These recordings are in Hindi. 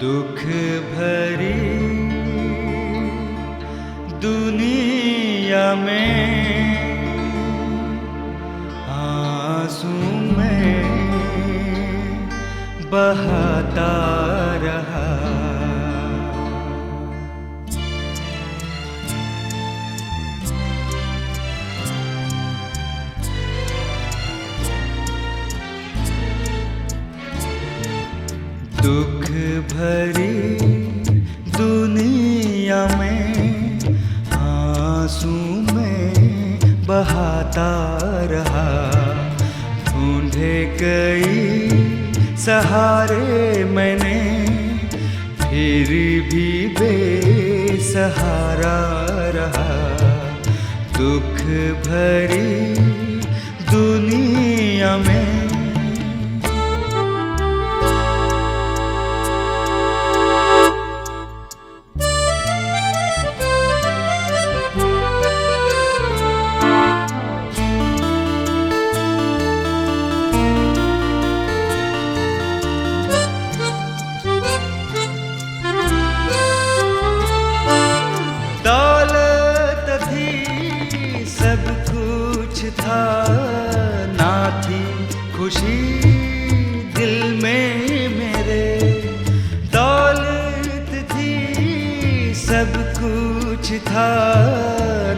दुख भरी दुनिया में आंसू में बहाता रहा। दुख भरी दुनिया में आंसू में बहाता रहा। ढूंढे कई सहारे मैंने, फिर भी बेसहारा रहा। दुख भरी दुनिया में सब कुछ था, ना थी खुशी दिल में मेरे। दौलत थी सब कुछ था,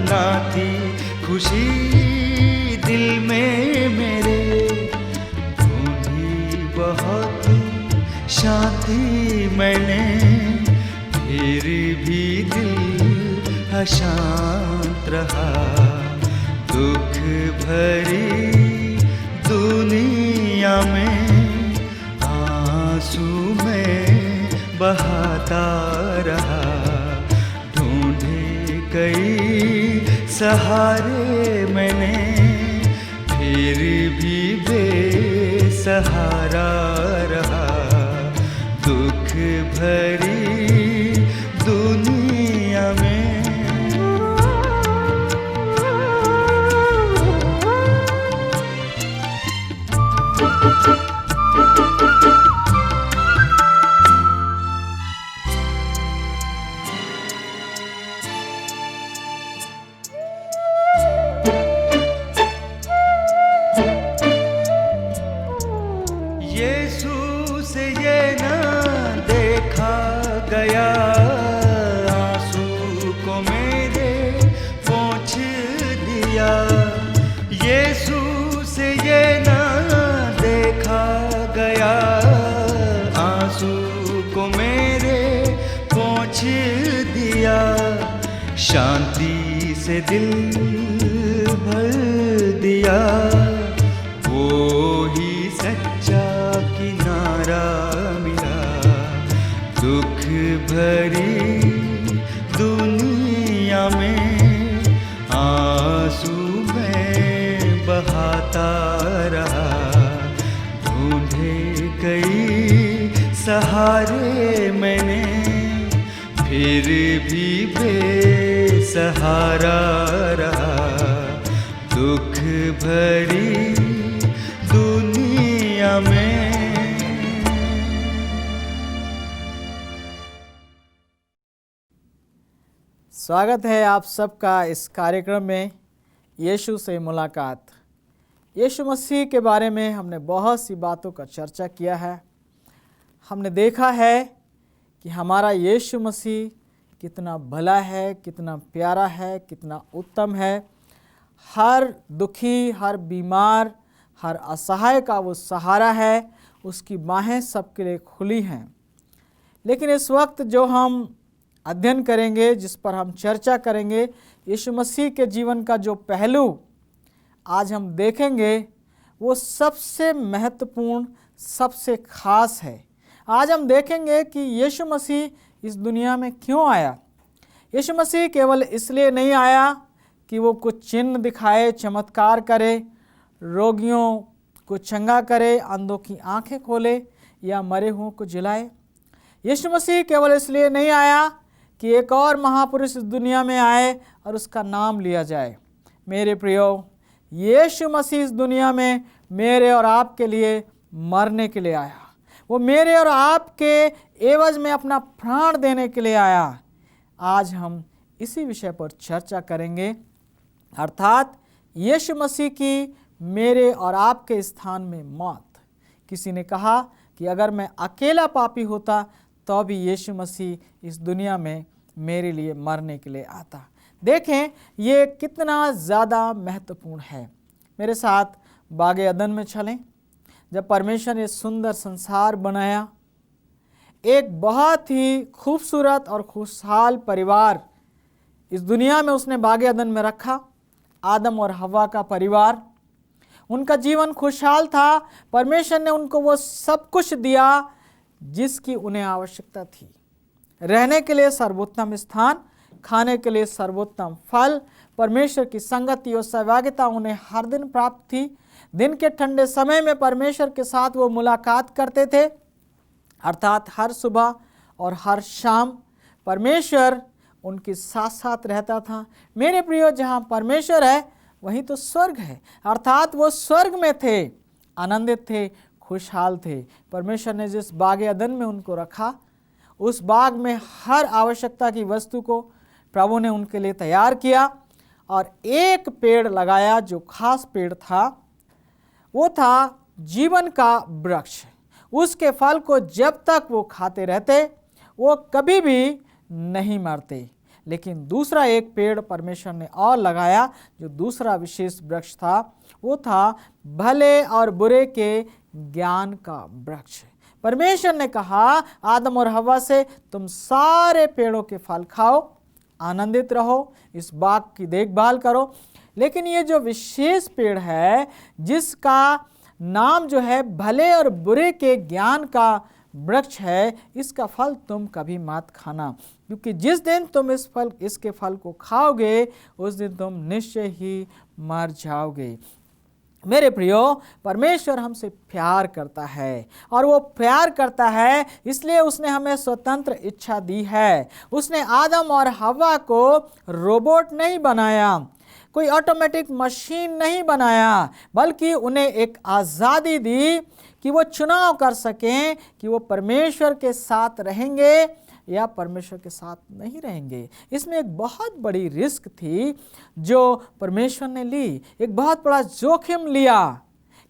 ना थी खुशी दिल में मेरे। ढूंढी बहुत शांति मैंने, फिर भी दिल अशांत रहा। दुख भरी दुनिया में आंसू में बहाता रहा। ढूंढे कई सहारे मैंने, फिर भी बेसहारा रहा। दुख भरी दुनिया में यीशु से ये ना देखा गया, आंसू को मेरे पोंछ दिया। यीशु से ये ना देखा गया, आंसू को मेरे पोंछ दिया। शांति से दिल भर दिया, वो ही सच्चा किनारा मिला। दुख भरी दुनिया में आंसू में बहाता रहा। ढूंढे कई सहारे मैंने, फिर भी बेसहारा रहा। दुख भरी दुनिया में स्वागत है आप सबका इस कार्यक्रम में यीशु से मुलाकात। यीशु मसीह के बारे में हमने बहुत सी बातों का चर्चा किया है। हमने देखा है कि हमारा यीशु मसीह कितना भला है, कितना प्यारा है, कितना उत्तम है। हर दुखी, हर बीमार, हर असहाय का वो सहारा है। उसकी बाहें सबके लिए खुली हैं। लेकिन इस वक्त जो हम अध्ययन करेंगे, जिस पर हम चर्चा करेंगे, यीशु मसीह के जीवन का जो पहलू आज हम देखेंगे, वो सबसे महत्वपूर्ण, सबसे खास है। आज हम देखेंगे कि यीशु मसीह इस दुनिया में क्यों आया। यीशु मसीह केवल इसलिए नहीं आया कि वो कुछ चिन्ह दिखाए, चमत्कार करे, रोगियों को चंगा करे, अंधों की आंखें खोले या मरे हुओं को जिलाए। यीशु मसीह केवल इसलिए नहीं आया कि एक और महापुरुष इस दुनिया में आए और उसका नाम लिया जाए। मेरे प्रियो, यीशु मसीह इस दुनिया में मेरे और आपके लिए मरने के लिए आया। वो मेरे और आपके एवज में अपना प्राण देने के लिए आया। आज हम इसी विषय पर चर्चा करेंगे, अर्थात यीशु मसीह की मेरे और आपके स्थान में मौत। किसी ने कहा कि अगर मैं अकेला पापी होता तो भी यीशु मसीह इस दुनिया में मेरे लिए मरने के लिए आता। देखें ये कितना ज़्यादा महत्वपूर्ण है। मेरे साथ बागे अदन में चलें। जब परमेश्वर ने सुंदर संसार बनाया, एक बहुत ही खूबसूरत और खुशहाल परिवार इस दुनिया में उसने बागे अदन में रखा। आदम और हव्वा का परिवार, उनका जीवन खुशहाल था। परमेश्वर ने उनको वो सब कुछ दिया जिसकी उन्हें आवश्यकता थी। रहने के लिए सर्वोत्तम स्थान, खाने के लिए सर्वोत्तम फल, परमेश्वर की संगति और सहभागिता उन्हें हर दिन प्राप्त थी। दिन के ठंडे समय में परमेश्वर के साथ वो मुलाकात करते थे, अर्थात हर सुबह और हर शाम परमेश्वर उनके साथ साथ रहता था। मेरे प्रियो, जहाँ परमेश्वर है वहीं तो स्वर्ग है, अर्थात वो स्वर्ग में थे, आनंदित थे, खुशहाल थे। परमेश्वर ने जिस बागे अदन में उनको रखा, उस बाग में हर आवश्यकता की वस्तु को प्रभु ने उनके लिए तैयार किया और एक पेड़ लगाया जो खास पेड़ था, वो था जीवन का वृक्ष। उसके फल को जब तक वो खाते रहते वो कभी भी नहीं मरते। लेकिन दूसरा एक पेड़ परमेश्वर ने और लगाया, जो दूसरा विशेष वृक्ष था, वो था भले और बुरे के ज्ञान का वृक्ष। परमेश्वर ने कहा आदम और हव्वा से, तुम सारे पेड़ों के फल खाओ, आनंदित रहो, इस बाग की देखभाल करो, लेकिन ये जो विशेष पेड़ है जिसका नाम जो है भले और बुरे के ज्ञान का वृक्ष है, इसका फल तुम कभी मत खाना, क्योंकि जिस दिन तुम इसके फल को खाओगे उस दिन तुम निश्चय ही मर जाओगे। मेरे प्रियो, परमेश्वर हमसे प्यार करता है और वो प्यार करता है इसलिए उसने हमें स्वतंत्र इच्छा दी है। उसने आदम और हव्वा को रोबोट नहीं बनाया, कोई ऑटोमेटिक मशीन नहीं बनाया, बल्कि उन्हें एक आज़ादी दी कि वो चुनाव कर सकें कि वो परमेश्वर के साथ रहेंगे या परमेश्वर के साथ नहीं रहेंगे। इसमें एक बहुत बड़ी रिस्क थी जो परमेश्वर ने ली, एक बहुत बड़ा जोखिम लिया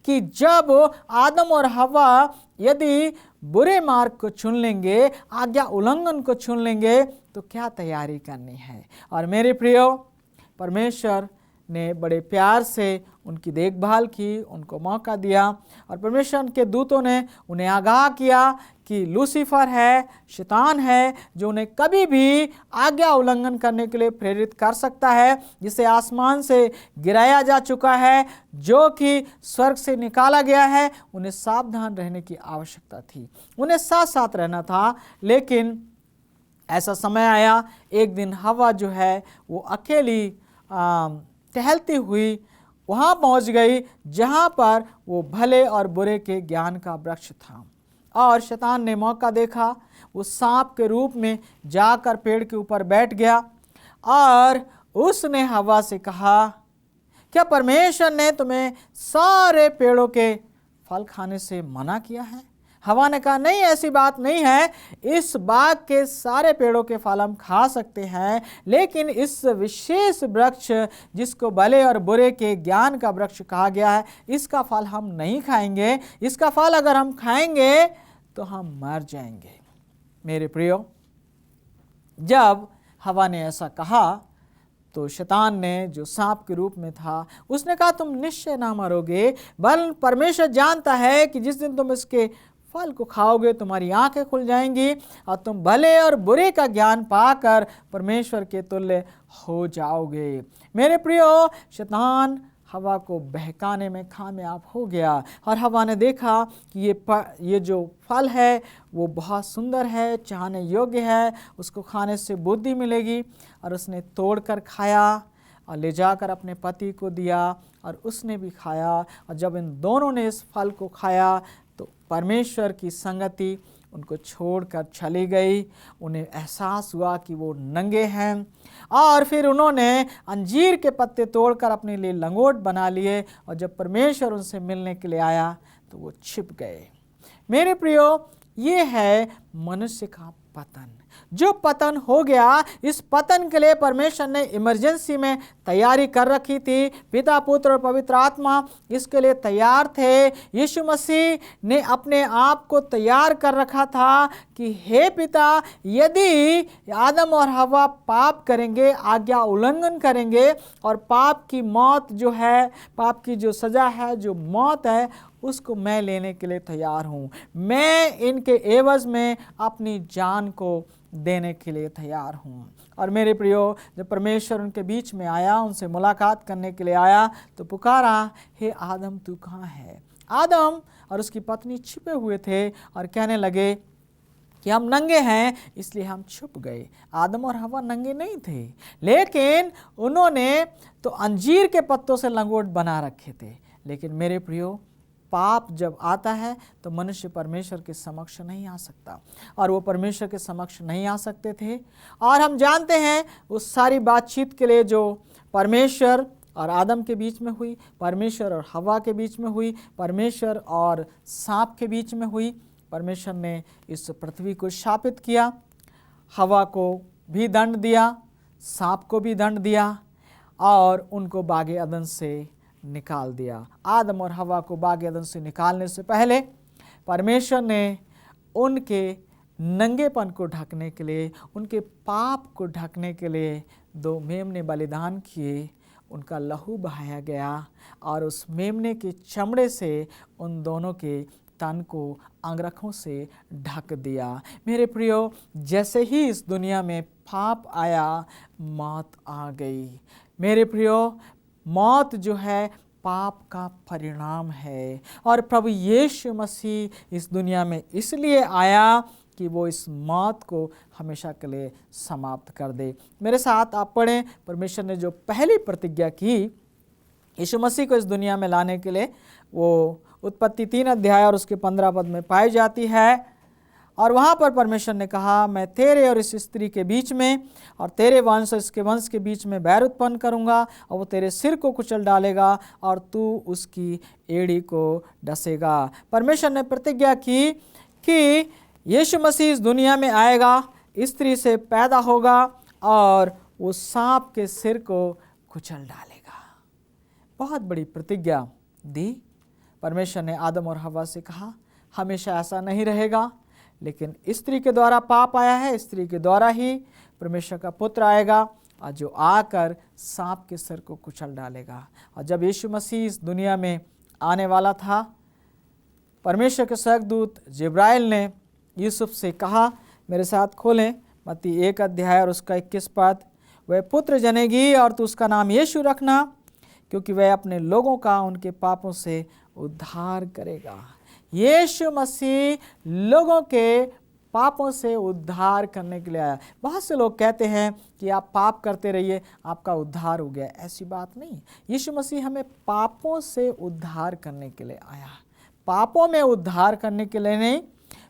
कि जब आदम और हव्वा यदि बुरे मार्ग को चुन लेंगे, आज्ञा उल्लंघन को चुन लेंगे, तो क्या तैयारी करनी है। और मेरे प्रियो, परमेश्वर ने बड़े प्यार से उनकी देखभाल की, उनको मौका दिया, और परमेश्वर के दूतों ने उन्हें आगाह किया कि लूसीफर है, शैतान है, जो उन्हें कभी भी आज्ञा उल्लंघन करने के लिए प्रेरित कर सकता है, जिसे आसमान से गिराया जा चुका है, जो कि स्वर्ग से निकाला गया है। उन्हें सावधान रहने की आवश्यकता थी, उन्हें साथ साथ रहना था। लेकिन ऐसा समय आया, एक दिन हव्वा जो है वो अकेली टहलती हुई वहाँ पहुँच गई जहाँ पर वो भले और बुरे के ज्ञान का वृक्ष था, और शैतान ने मौका देखा, वो सांप के रूप में जाकर पेड़ के ऊपर बैठ गया और उसने हव्वा से कहा, क्या परमेश्वर ने तुम्हें सारे पेड़ों के फल खाने से मना किया है? हव्वा ने कहा, नहीं, ऐसी बात नहीं है, इस बाग के सारे पेड़ों के फल हम खा सकते हैं, लेकिन इस विशेष वृक्ष जिसको भले और बुरे के ज्ञान का वृक्ष कहा गया है, इसका फल हम नहीं खाएंगे। इसका फल अगर हम खाएंगे तो हम मर जाएंगे। मेरे प्रियो, जब हव्वा ने ऐसा कहा तो शैतान ने, जो सांप के रूप में था, उसने कहा, तुम निश्चय ना मरोगे, बल परमेश्वर जानता है कि जिस दिन तुम इसके फल को खाओगे तुम्हारी आंखें खुल जाएंगी और तुम भले और बुरे का ज्ञान पाकर परमेश्वर के तुल्य हो जाओगे। मेरे प्रियो, शैतान हव्वा को बहकाने में कामयाब हो गया और हव्वा ने देखा कि ये जो फल है वो बहुत सुंदर है, चाहने योग्य है, उसको खाने से बुद्धि मिलेगी, और उसने तोड़कर खाया और ले जाकर अपने पति को दिया और उसने भी खाया। और जब इन दोनों ने इस फल को खाया तो परमेश्वर की संगति उनको छोड़कर चली गई। उन्हें एहसास हुआ कि वो नंगे हैं, और फिर उन्होंने अंजीर के पत्ते तोड़कर अपने लिए लंगोट बना लिए, और जब परमेश्वर उनसे मिलने के लिए आया तो वो छिप गए। मेरे प्रियो, ये है मनुष्य का पतन। जो पतन हो गया, इस पतन के लिए परमेश्वर ने इमरजेंसी में तैयारी कर रखी थी। पिता, पुत्र और पवित्र आत्मा इसके लिए तैयार थे। यीशु मसीह ने अपने आप को तैयार कर रखा था कि हे पिता, यदि आदम और हवा पाप करेंगे, आज्ञा उल्लंघन करेंगे और पाप की मौत जो है, पाप की जो सज़ा है, जो मौत है, उसको मैं लेने के लिए तैयार हूँ। मैं इनके एवज में अपनी जान को देने के लिए तैयार हूँ। और मेरे प्रियो, जब परमेश्वर उनके बीच में आया, उनसे मुलाकात करने के लिए आया, तो पुकारा, हे आदम तू कहाँ है। आदम और उसकी पत्नी छिपे हुए थे और कहने लगे कि हम नंगे हैं, इसलिए हम छुप गए। आदम और हवा नंगे नहीं थे, लेकिन उन्होंने तो अंजीर के पत्तों से लंगोट बना रखे थे। लेकिन मेरे प्रियो, पाप जब आता है तो मनुष्य परमेश्वर के समक्ष नहीं आ सकता, और वो परमेश्वर के समक्ष नहीं आ सकते थे। और हम जानते हैं उस सारी बातचीत के लिए जो परमेश्वर और आदम के बीच में हुई, परमेश्वर और हवा के बीच में हुई, परमेश्वर और सांप के बीच में हुई। परमेश्वर ने इस पृथ्वी को शापित किया, हवा को भी दंड दिया, सांप को भी दंड दिया, और उनको बागे अदन से निकाल दिया। आदम और हवा को बागे अदन से निकालने से पहले परमेश्वर ने उनके नंगेपन को ढकने के लिए, उनके पाप को ढकने के लिए 2 मेमने बलिदान किए। उनका लहू बहाया गया और उस मेमने के चमड़े से उन दोनों के तन को अंगरखों से ढक दिया। मेरे प्रियो, जैसे ही इस दुनिया में पाप आया, मौत आ गई। मेरे प्रियो, मौत जो है पाप का परिणाम है, और प्रभु यीशु मसीह इस दुनिया में इसलिए आया कि वो इस मौत को हमेशा के लिए समाप्त कर दे। मेरे साथ आप पढ़ें, परमेश्वर ने जो पहली प्रतिज्ञा की यीशु मसीह को इस दुनिया में लाने के लिए, वो उत्पत्ति 3 अध्याय और उसके 15 पद में पाई जाती है। और वहाँ पर परमेश्वर ने कहा, मैं तेरे और इस स्त्री के बीच में और तेरे वंश और इसके वंश के बीच में बैर उत्पन्न करूँगा, और वो तेरे सिर को कुचल डालेगा और तू उसकी एड़ी को डसेगा। परमेश्वर ने प्रतिज्ञा की कि यीशु मसीह इस दुनिया में आएगा, स्त्री से पैदा होगा और वो सांप के सिर को कुचल डालेगा। बहुत बड़ी प्रतिज्ञा दी। परमेश्वर ने आदम और हवा से कहा, हमेशा ऐसा नहीं रहेगा, लेकिन स्त्री के द्वारा पाप आया है, स्त्री के द्वारा ही परमेश्वर का पुत्र आएगा, और जो आकर सांप के सिर को कुचल डालेगा। और जब यीशु मसीह इस दुनिया में आने वाला था, परमेश्वर के स्वर्गदूत जिब्राइल ने यूसुफ से कहा, मेरे साथ खोलें मत्ती 1 अध्याय और उसका 21 पद, वह पुत्र जनेगी और तू उसका नाम यीशु रखना, क्योंकि वह अपने लोगों का उनके पापों से उद्धार करेगा। यीशु मसीह लोगों के पापों से उद्धार करने के लिए आया। बहुत से लोग कहते हैं कि आप पाप करते रहिए, आपका उद्धार हो गया। ऐसी बात नहीं। यीशु मसीह हमें पापों से उद्धार करने के लिए आया। पापों में उद्धार करने के लिए नहीं,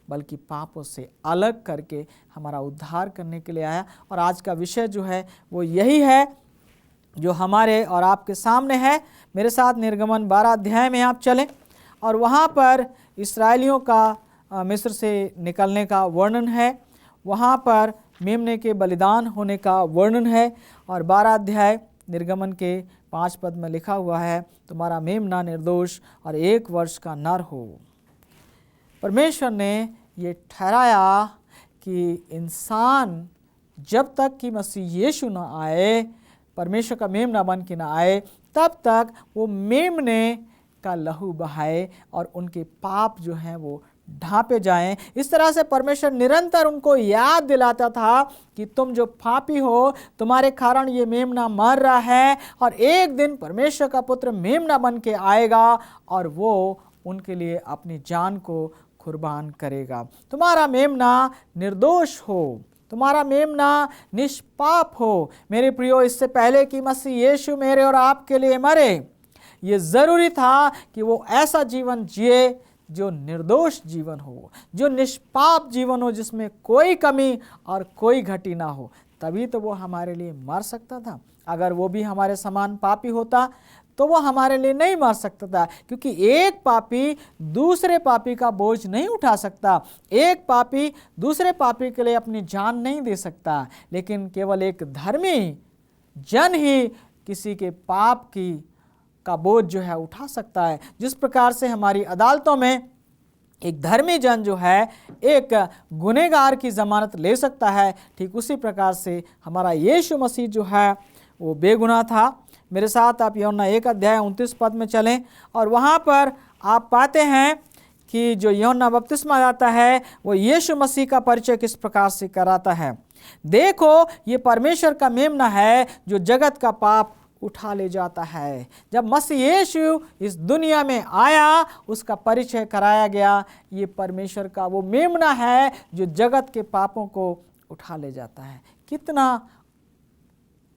बल्कि पापों से अलग करके हमारा उद्धार करने के लिए आया। और आज का विषय जो है वो यही है जो हमारे और आपके सामने है। मेरे साथ निर्गमन 12 अध्याय में आप चलें, और वहाँ पर इस्राएलियों का मिस्र से निकलने का वर्णन है। वहाँ पर मेमने के बलिदान होने का वर्णन है। और 12 अध्याय निर्गमन के 5 पद में लिखा हुआ है, तुम्हारा मेमना निर्दोष और 1 वर्ष का नर हो। परमेश्वर ने ये ठहराया कि इंसान जब तक कि मसीह यीशु न आए, परमेश्वर का मेमना बन के न आए, तब तक वो मेमने का लहू बहाए और उनके पाप जो हैं वो ढांपे जाएं। इस तरह से परमेश्वर निरंतर उनको याद दिलाता था कि तुम जो पापी हो, तुम्हारे कारण ये मेमना मर रहा है, और एक दिन परमेश्वर का पुत्र मेमना बन के आएगा और वो उनके लिए अपनी जान को कुर्बान करेगा। तुम्हारा मेमना निर्दोष हो, तुम्हारा मेमना निष्पाप हो। मेरे प्रियो, इससे पहले कि मसीह यीशु मेरे और आपके लिए मरे, ये ज़रूरी था कि वो ऐसा जीवन जिए जो निर्दोष जीवन हो, जो निष्पाप जीवन हो, जिसमें कोई कमी और कोई घटी ना हो। तभी तो वो हमारे लिए मर सकता था। अगर वो भी हमारे समान पापी होता तो वो हमारे लिए नहीं मर सकता था, क्योंकि एक पापी दूसरे पापी का बोझ नहीं उठा सकता, एक पापी दूसरे पापी के लिए अपनी जान नहीं दे सकता, लेकिन केवल एक धर्मी जन ही किसी के पाप का बोझ जो है उठा सकता है। जिस प्रकार से हमारी अदालतों में एक धर्मी जन जो है एक गुनहगार की ज़मानत ले सकता है, ठीक उसी प्रकार से हमारा यीशु मसीह जो है वो बेगुनाह था। मेरे साथ आप यूहन्ना 1:29 में चलें और वहाँ पर आप पाते हैं कि जो यूहन्ना बपतिस्मा जाता है वो यीशु मसीह का परिचय किस प्रकार से कराता है। देखो, ये परमेश्वर का मेमना है जो जगत का पाप उठा ले जाता है। जब मसीह यीशु इस दुनिया में आया, उसका परिचय कराया गया। ये परमेश्वर का वो मेमना है जो जगत के पापों को उठा ले जाता है। कितना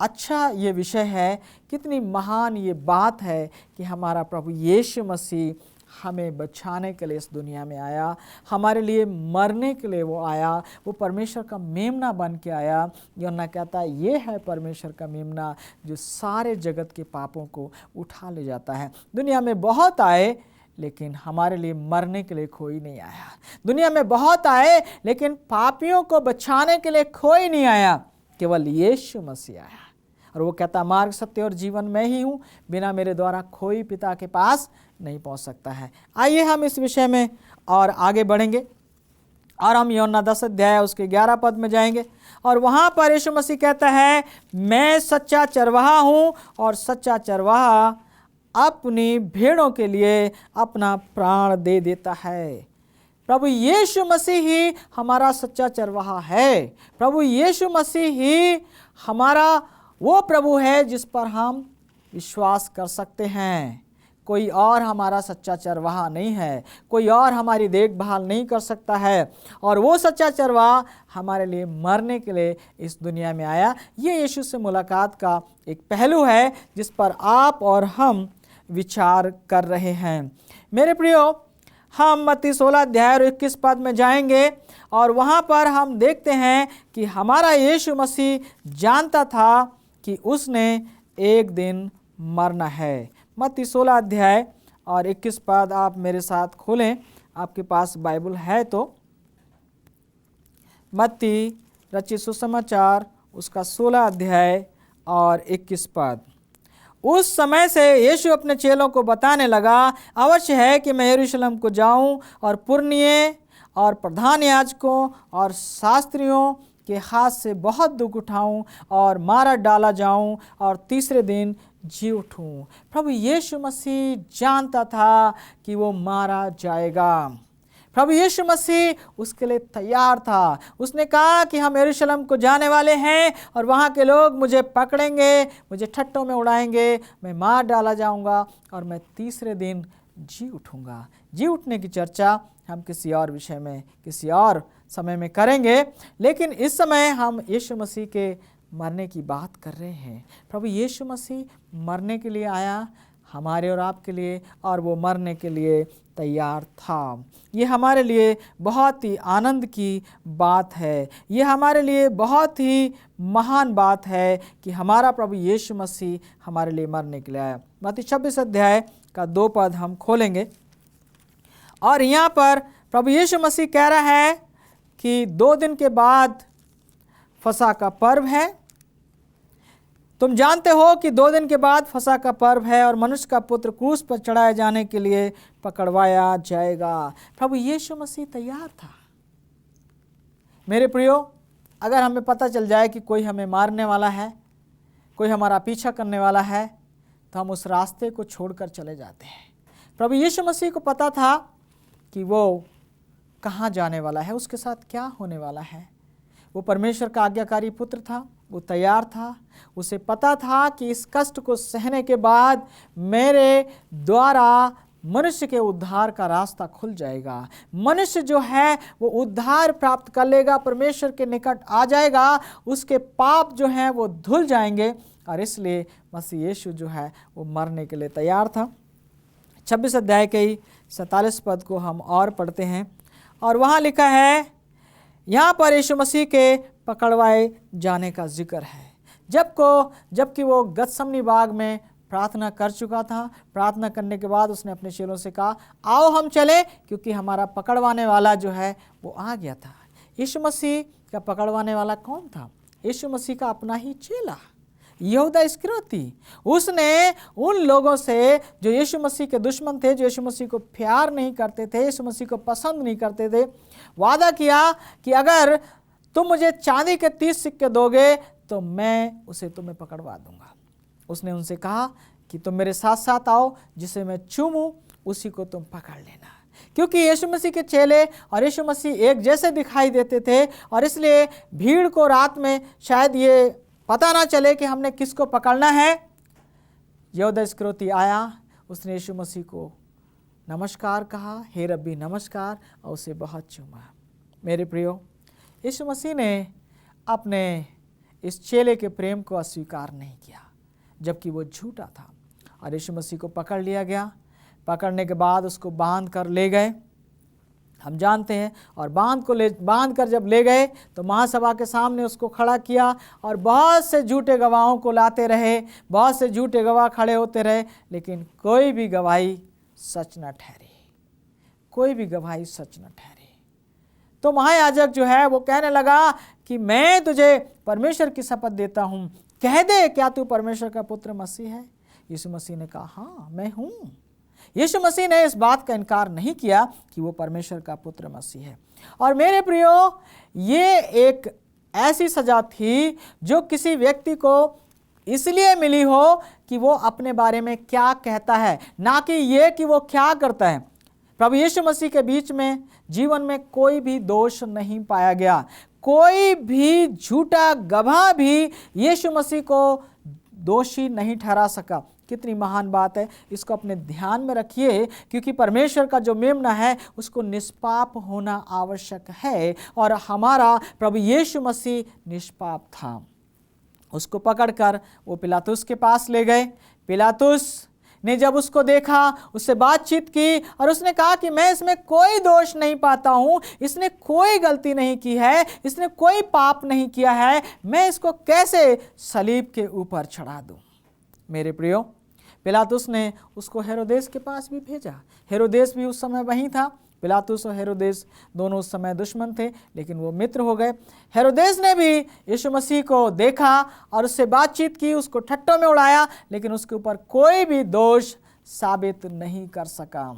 अच्छा ये विषय है, कितनी महान ये बात है कि हमारा प्रभु यीशु मसीह हमें बचाने के लिए इस दुनिया में आया, हमारे लिए मरने के लिए वो आया, वो परमेश्वर का मेमना बन के आया। यूहन्ना कहता है ये है परमेश्वर का मेमना जो सारे जगत के पापों को उठा ले जाता है। दुनिया में बहुत आए लेकिन हमारे लिए मरने के लिए कोई नहीं आया। दुनिया में बहुत आए लेकिन पापियों को बचाने के लिए कोई नहीं आया, केवल यीशु मसीह आया। और वो कहता मार्ग, सत्य और जीवन मैं ही हूँ, बिना मेरे द्वारा कोई पिता के पास नहीं पहुँच सकता है। आइए हम इस विषय में और आगे बढ़ेंगे और हम यूहन्ना 10 उसके 11 में जाएंगे और वहाँ पर यीशु मसीह कहता है मैं सच्चा चरवाहा हूँ और सच्चा चरवाहा अपनी भेड़ों के लिए अपना प्राण दे देता है। प्रभु यीशु मसीह ही हमारा सच्चा चरवाहा है। प्रभु यीशु मसीह ही हमारा वो प्रभु है जिस पर हम विश्वास कर सकते हैं। कोई और हमारा सच्चा चरवाहा नहीं है, कोई और हमारी देखभाल नहीं कर सकता है। और वो सच्चा चरवाहा हमारे लिए मरने के लिए इस दुनिया में आया। ये यीशु से मुलाकात का एक पहलू है जिस पर आप और हम विचार कर रहे हैं। मेरे प्रियो, हम मत्ती 16:21 में जाएंगे और वहाँ पर हम देखते हैं कि हमारा यीशु मसीह जानता था कि उसने एक दिन मरना है। मत्ती 16:21 आप मेरे साथ खोलें, आपके पास बाइबल है तो। मत्ती रचित सुसमाचार उसका 16:21। उस समय से यीशु अपने चेलों को बताने लगा, अवश्य है कि मैं यरूशलेम को जाऊं और पुरनिये और प्रधान याजकों और शास्त्रियों के हाथ से बहुत दुख उठाऊं और मारा डाला जाऊं और तीसरे दिन जी उठूं। प्रभु यीशु मसीह जानता था कि वो मारा जाएगा। प्रभु यीशु मसीह उसके लिए तैयार था। उसने कहा कि हम यरूशलेम को जाने वाले हैं और वहाँ के लोग मुझे पकड़ेंगे, मुझे ठट्टों में उड़ाएंगे, मैं मार डाला जाऊँगा और मैं तीसरे दिन जी उठूँगा। जी उठने की चर्चा हम किसी और विषय में, किसी और समय में करेंगे, लेकिन इस समय हम यीशु मसीह के मरने की बात कर रहे हैं। प्रभु यीशु मसीह मरने के लिए आया हमारे और आपके लिए, और वो मरने के लिए तैयार था। ये हमारे लिए बहुत ही आनंद की बात है। ये हमारे लिए बहुत ही महान बात है कि हमारा प्रभु यीशु मसीह हमारे लिए मरने के लिए आया। मत्ती 26 हम खोलेंगे और यहाँ पर प्रभु यीशु मसीह कह रहा है कि 2 दिन के बाद फसह का पर्व है। तुम जानते हो कि 2 दिन के बाद फसह का पर्व है और मनुष्य का पुत्र क्रूस पर चढ़ाए जाने के लिए पकड़वाया जाएगा। प्रभु यीशु मसीह तैयार था। मेरे प्रियो, अगर हमें पता चल जाए कि कोई हमें मारने वाला है, कोई हमारा पीछा करने वाला है, तो हम उस रास्ते को छोड़कर चले जाते हैं। प्रभु यीशु मसीह को पता था कि वो कहाँ जाने वाला है, उसके साथ क्या होने वाला है। वो परमेश्वर का आज्ञाकारी पुत्र था, वो तैयार था। उसे पता था कि इस कष्ट को सहने के बाद मेरे द्वारा मनुष्य के उद्धार का रास्ता खुल जाएगा। मनुष्य जो है वो उद्धार प्राप्त कर लेगा, परमेश्वर के निकट आ जाएगा, उसके पाप जो हैं वो धुल जाएंगे। और इसलिए मसीह यीशु जो है वो मरने के लिए तैयार था। 26 अध्याय के 47 को हम और पढ़ते हैं और वहाँ लिखा है, यहाँ पर यीशु मसीह के पकड़वाए जाने का जिक्र है। जबकि वो गतसमनी बाग में प्रार्थना कर चुका था। प्रार्थना करने के बाद उसने अपने चेलों से कहा, आओ हम चले, क्योंकि हमारा पकड़वाने वाला जो है वो आ गया था। यीशु मसीह का पकड़वाने वाला कौन था? यीशु मसीह का अपना ही चेला यहूदा इस्करियोती। उसने उन लोगों से जो यीशु मसीह के दुश्मन थे, जो यीशु मसीह को प्यार नहीं करते थे, यीशु मसीह को पसंद नहीं करते थे, वादा किया कि अगर तुम मुझे चांदी के 30 सिक्के दोगे तो मैं उसे तुम्हें पकड़वा दूंगा। उसने उनसे कहा कि तुम मेरे साथ साथ आओ, जिसे मैं चूमूं उसी को तुम पकड़ लेना। क्योंकि यीशु मसीह के चेले और यीशु मसीह एक जैसे दिखाई देते थे, और इसलिए भीड़ को रात में शायद ये पता ना चले कि हमने किसको पकड़ना है। यहूदा इस्करियोती आया, उसने यीशु मसीह को नमस्कार कहा, हे रब्बी नमस्कार, और उसे बहुत चूमा। मेरे प्रियो, यीशु मसीह ने अपने इस चेले के प्रेम को अस्वीकार नहीं किया, जबकि वो झूठा था। और यीशु मसीह को पकड़ लिया गया। पकड़ने के बाद उसको बांध कर ले गए, हम जानते हैं। और बांध कर जब ले गए तो महासभा के सामने उसको खड़ा किया, और बहुत से झूठे गवाहों को लाते रहे, बहुत से झूठे गवाह खड़े होते रहे, लेकिन कोई भी गवाही सच न ठहरी, कोई भी गवाही सच न ठहरी। तो महायाजक जो है वो कहने लगा कि मैं तुझे परमेश्वर की शपथ देता हूँ, कह दे क्या तू परमेश्वर का पुत्र मसीह है? यीशु मसीह ने कहा, हाँ मैं हूँ। यीशु मसीह ने इस बात का इनकार नहीं किया कि वो परमेश्वर का पुत्र मसीह है। और मेरे प्रियो, ये एक ऐसी सजा थी जो किसी व्यक्ति को इसलिए मिली हो कि वो अपने बारे में क्या कहता है, ना कि ये कि वो क्या करता है। प्रभु यीशु मसीह के बीच में जीवन में कोई भी दोष नहीं पाया गया। कोई भी झूठा गवाह भी यीशु मसीह को दोषी नहीं ठहरा सका। कितनी महान बात है, इसको अपने ध्यान में रखिए, क्योंकि परमेश्वर का जो मेमना है उसको निष्पाप होना आवश्यक है, और हमारा प्रभु यीशु मसीह निष्पाप था। उसको पकड़कर वो पिलातुस के पास ले गए। पिलातुस ने जब उसको देखा, उससे बातचीत की, और उसने कहा कि मैं इसमें कोई दोष नहीं पाता हूँ, इसने कोई गलती नहीं की है, इसने कोई पाप नहीं किया है, मैं इसको कैसे सलीब के ऊपर चढ़ा दूँ। मेरे प्रियो, पिलातुस ने उसको हेरोदेस के पास भी भेजा। हेरोदेस भी उस समय वहीं था। पिलातुस और हेरोदेस दोनों उस समय दुश्मन थे, लेकिन वो मित्र हो गए। हेरोदेस ने भी यीशु मसीह को देखा और उससे बातचीत की, उसको ठट्टों में उड़ाया, लेकिन उसके ऊपर कोई भी दोष साबित नहीं कर सका।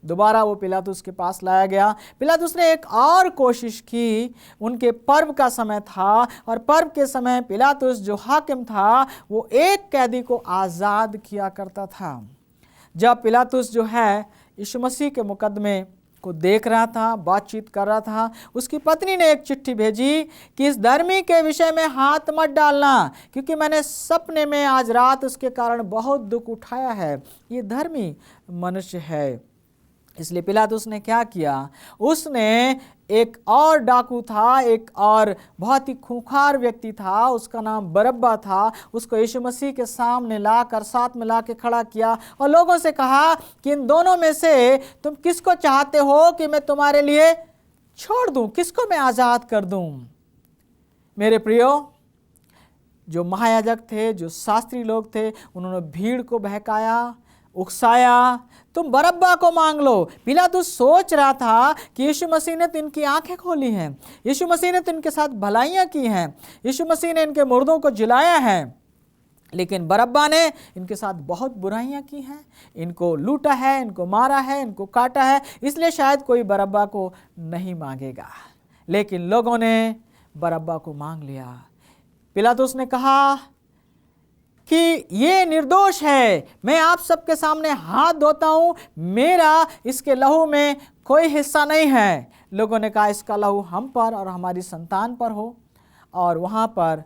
दोबारा वो पिलातुस के पास लाया गया। पिलातुस ने एक और कोशिश की। उनके पर्व का समय था, और पर्व के समय पिलातुस जो हाकिम था वो एक कैदी को आज़ाद किया करता था। जब पिलातुस जो है यीशु मसीह के मुकदमे को देख रहा था, बातचीत कर रहा था, उसकी पत्नी ने एक चिट्ठी भेजी कि इस धर्मी के विषय में हाथ मत डालना, क्योंकि मैंने सपने में आज रात उसके कारण बहुत दुख उठाया है। ये धर्मी मनुष्य है। इसलिए पिलातुस ने क्या किया, उसने एक और डाकू था, एक और बहुत ही खूंखार व्यक्ति था, उसका नाम बरब्बा था, उसको यीशु मसीह के सामने लाकर साथ में ला के खड़ा किया और लोगों से कहा कि इन दोनों में से तुम किसको चाहते हो कि मैं तुम्हारे लिए छोड़ दूं, किसको मैं आज़ाद कर दूं। मेरे प्रियो, जो महायाजक थे, जो शास्त्री लोग थे, उन्होंने भीड़ को बहकाया, उकसाया, तुम बरब्बा को मांग लो। पिलातुस सोच रहा था कि यीशु मसीह ने तो इनकी आंखें खोली हैं, यीशु मसीह ने तो इनके साथ भलाइयाँ की हैं, यीशु मसीह ने इनके मुर्दों को जिलाया है, लेकिन बरब्बा ने इनके साथ बहुत बुराइयां की हैं, इनको लूटा है, इनको मारा है, इनको काटा है, इसलिए शायद कोई बरब्बा को नहीं मांगेगा। लेकिन लोगों ने बरब्बा को मांग लिया। पिलातुस ने कहा कि ये निर्दोष है, मैं आप सबके सामने हाथ धोता हूँ, मेरा इसके लहू में कोई हिस्सा नहीं है। लोगों ने कहा इसका लहू हम पर और हमारी संतान पर हो। और वहाँ पर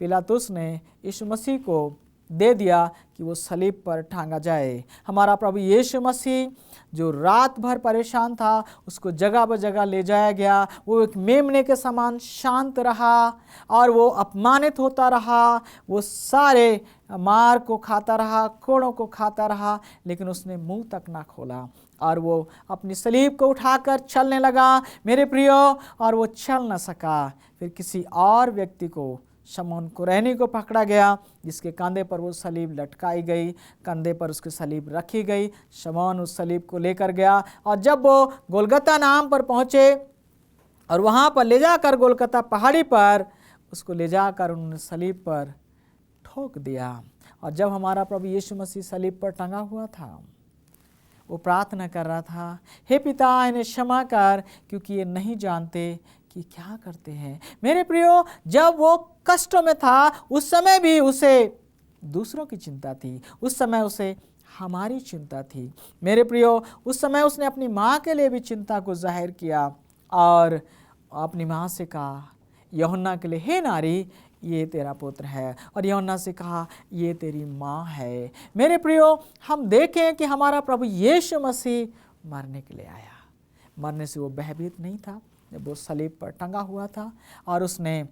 पिलातुस ने यीशु मसीह को दे दिया कि वो सलीब पर टांगा जाए। हमारा प्रभु यीशु मसीह जो रात भर परेशान था, उसको जगह ब जगह ले जाया गया। वो एक मेमने के समान शांत रहा और वो अपमानित होता रहा, वो सारे मार को खाता रहा, कोड़ों को खाता रहा, लेकिन उसने मुंह तक ना खोला और वो अपनी सलीब को उठाकर चलने लगा। मेरे प्रियो, और वो चल न सका, फिर किसी और व्यक्ति को शमौन कुरैनी को पकड़ा गया, जिसके कंधे पर वो सलीब लटकाई गई, कंधे पर उसकी सलीब रखी गई। शमौन उस सलीब को लेकर गया और जब वो गोलगता नाम पर पहुँचे और वहाँ पर ले जाकर गोलगता पहाड़ी पर उसको ले जाकर उन्होंने सलीब पर ठोक दिया। और जब हमारा प्रभु यीशु मसीह सलीब पर टंगा हुआ था, वो प्रार्थना कर रहा था, हे पिता इन्हें क्षमा कर, क्योंकि ये नहीं जानते कि क्या करते हैं। मेरे प्रियो, जब वो कष्टों में था उस समय भी उसे दूसरों की चिंता थी, उस समय उसे हमारी चिंता थी। मेरे प्रियो, उस समय उसने अपनी माँ के लिए भी चिंता को जाहिर किया और अपनी माँ से कहा यूहन्ना के लिए, हे नारी ये तेरा पुत्र है, और यूहन्ना से कहा ये तेरी माँ है। मेरे प्रियो, हम देखें कि हमारा प्रभु यीशु मसीह मरने के लिए आया। मरने से वो भयभीत नहीं था। जब वो सलीब पर टंगा हुआ था और उसने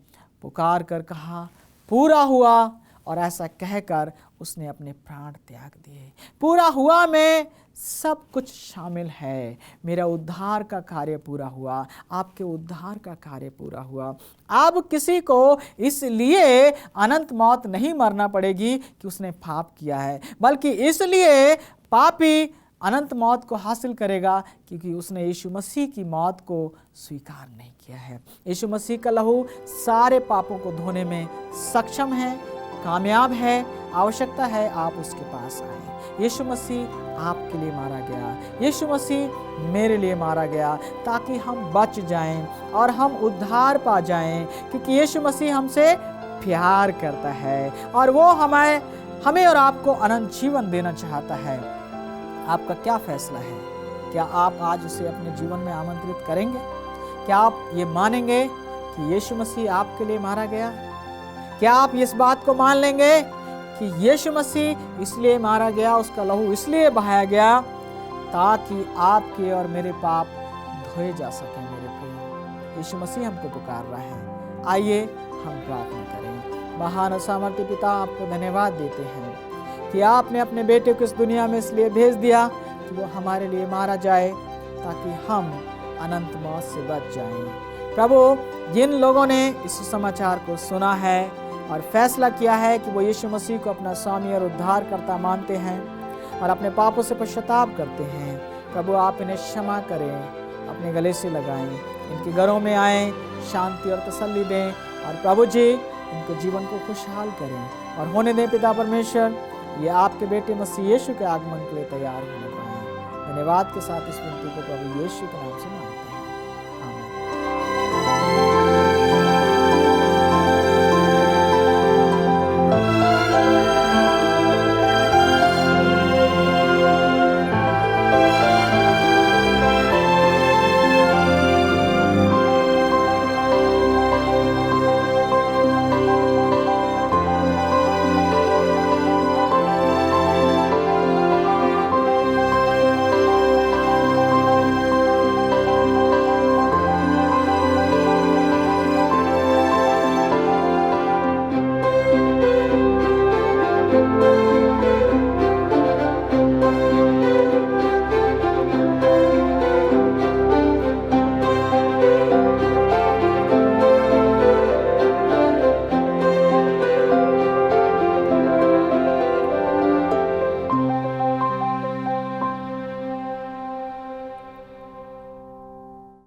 पुकार कर कहा पूरा हुआ, और ऐसा कहकर उसने अपने प्राण त्याग दिए। पूरा हुआ में सब कुछ शामिल है। मेरा उद्धार का कार्य पूरा हुआ, आपके उद्धार का कार्य पूरा हुआ। अब किसी को इसलिए अनंत मौत नहीं मरना पड़ेगी कि उसने पाप किया है, बल्कि इसलिए पापी अनंत मौत को हासिल करेगा क्योंकि उसने यीशु मसीह की मौत को स्वीकार नहीं किया है। यीशु मसीह का लहू सारे पापों को धोने में सक्षम है, कामयाब है। आवश्यकता है आप उसके पास आए। यीशु मसीह आपके लिए मारा गया, यीशु मसीह मेरे लिए मारा गया ताकि हम बच जाएं और हम उद्धार पा जाएं, क्योंकि यीशु मसीह हमसे प्यार करता है और वो हमें और आपको अनंत जीवन देना चाहता है। आपका क्या फैसला है? क्या आप आज उसे अपने जीवन में आमंत्रित करेंगे? क्या आप ये मानेंगे कि यीशु मसीह आपके लिए मारा गया? क्या आप इस बात को मान लेंगे कि यीशु मसीह इसलिए मारा गया, उसका लहू इसलिए बहाया गया ताकि आपके और मेरे पाप धोए जा सकें? मेरे प्रिय, यीशु मसीह हमको पुकार रहा है। आइए हम प्रार्थना करें। महान और सामर्थ्य पिता, आपको धन्यवाद देते हैं कि आपने अपने बेटे को इस दुनिया में इसलिए भेज दिया कि वो हमारे लिए मारा जाए ताकि हम अनंत मौत से बच जाएं। प्रभु, जिन लोगों ने इस समाचार को सुना है और फैसला किया है कि वो यीशु मसीह को अपना स्वामी और उद्धारकर्ता मानते हैं और अपने पापों से पश्चाताप करते हैं, प्रभु आप इन्हें क्षमा करें, अपने गले से लगाएं, इनके घरों में आएं, शांति और तसल्ली दें और प्रभु जी इनके जीवन को खुशहाल करें और होने दें पिता परमेश्वर, ये आपके बेटे मसीह यीशु के आगमन के लिए तैयार होने पाएं। धन्यवाद के साथ इस विनती को प्रभु यीशु के नाम से मांगते हैं।